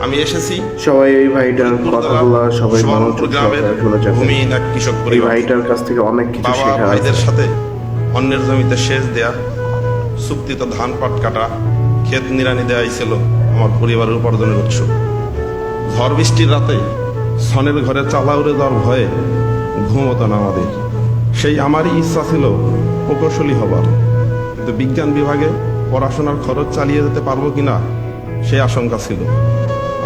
আমি এসেছি সবাই এই ভাইটার কথাগুলো সবাই গ্রামের ভূমিহীন এক কৃষক এই পরিবার। ভাইটার কাছ থেকে অনেক কিছু বাবা শেখার আছে। ভাইদের সাথে অন্যের জমিতে সেচ দেয়া, চুক্তিতে ধান পাট কাটা, ক্ষেত নিড়ানি দেয়াই ছিল আমার পরিবারের উপার্জনের উৎস। ঝড় বৃষ্টির রাতে সনের ঘরে চালা উড়ে যাওয়ার ভয়ে ঘুম হতো না আমাদের। সেই আমারই ইচ্ছা ছিল প্রকৌশলী হবার, কিন্তু বিজ্ঞান বিভাগে পড়াশোনার খরচ চালিয়ে যেতে পারবো কিনা সেই আশঙ্কা ছিল।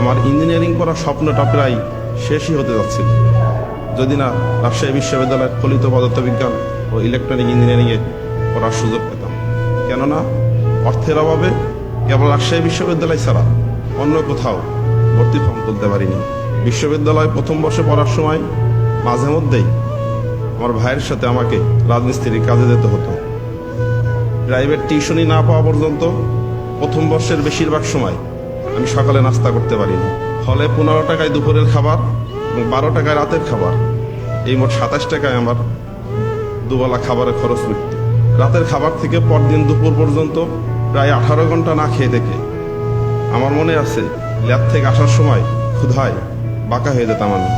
আমার ইঞ্জিনিয়ারিং পড়ার স্বপ্নটা প্রায় শেষই হতে যাচ্ছিল, যদি না রাজশাহী বিশ্ববিদ্যালয়ের ফলিত পদার্থবিজ্ঞান ও ইলেকট্রনিক ইঞ্জিনিয়ারিংয়ে পড়ার সুযোগ পেতাম। কেননা অর্থের অভাবে কেবল রাজশাহী বিশ্ববিদ্যালয় ছাড়া অন্য কোথাও ভর্তি ফর্ম তুলতে পারিনি। বিশ্ববিদ্যালয়ে প্রথম বর্ষে পড়ার সময় মাঝে মধ্যেই আমার ভাইয়ের সাথে আমাকে রাজমিস্ত্রির কাজে যেতে হতো। প্রাইভেট টিউশনি না পাওয়া পর্যন্ত প্রথম বর্ষের বেশিরভাগ সময় আমি সকালে নাস্তা করতে পারিনি। ফলে 15 টাকায় দুপুরের খাবার এবং 12 টাকায় রাতের খাবার, এই মোট 27 টাকায় আমার দুবেলা খাবারের খরচ মিটত। রাতের খাবার থেকে পরদিন দুপুর পর্যন্ত প্রায় 18 ঘন্টা না খেয়ে দেখে আমার মনে আছে ল্যাব থেকে আসার সময় ক্ষুধায় বাঁকা হয়ে যেতাম আমি।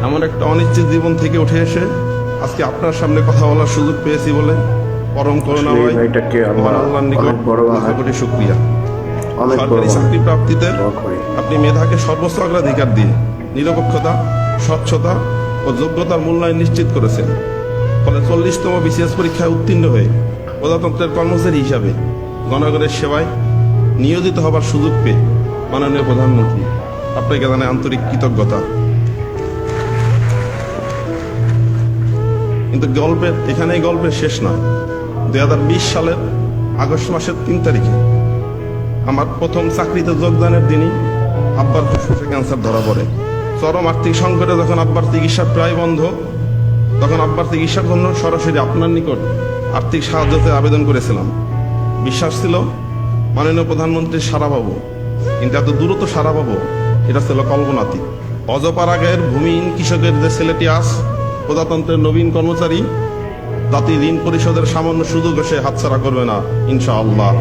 এমন একটা অনিশ্চিত জীবন থেকে উঠে এসে আজকে আপনার সামনে কথা বলার সুযোগ পেয়েছি বলে পরম করুণাময় মহান আল্লাহর নিকট লাখো কোটি শুকরিয়া। সরকারি চাকরি প্রাপ্তিতে আপনি মেধাকে সর্বোচ্চ অগ্রাধিকার দিয়ে নিরপেক্ষতা, স্বচ্ছতা ও যোগ্যতার মূল্যায়ন নিশ্চিত করেছেন। ফলে 40তম বিসিএস পরীক্ষায় উত্তীর্ণ হয়ে প্রজাতন্ত্রের কর্মচারী হিসাবে জনগণের সেবায় নিয়োজিত হবার সুযোগ পেয়ে মাননীয় প্রধানমন্ত্রী আপনাকে জানাই আন্তরিক কৃতজ্ঞতা। কিন্তু এখানেই গল্পের শেষ নয়। 2020 সালের আগস্ট মাসের 3 তারিখে আমার প্রথম চাকরিতে যোগদানের দিনই আব্বার ফুসফুসে ক্যান্সার ধরা পড়ে। চরম আর্থিক সংকটে যখন আব্বার চিকিৎসা প্রায় বন্ধ, তখন আব্বার চিকিৎসার জন্য সরাসরি আপনার নিকট আর্থিক সাহায্যতে আবেদন করেছিলাম। বিশ্বাস ছিল মাননীয় প্রধানমন্ত্রীর সাড়া পাবো, কিন্তু এত দ্রুত সাড়া পাবো এটা ছিল কল্পনাতীত। অজপাড়াগাঁয়ের ভূমিহীন কৃষকের যে ছেলেটি আজ প্রজাতন্ত্রের নবীন কর্মচারী, জাতি ঋণ পরিশোধের সামান্য সুযোগ সে হাতছাড়া করবে না ইনশাআল্লাহ।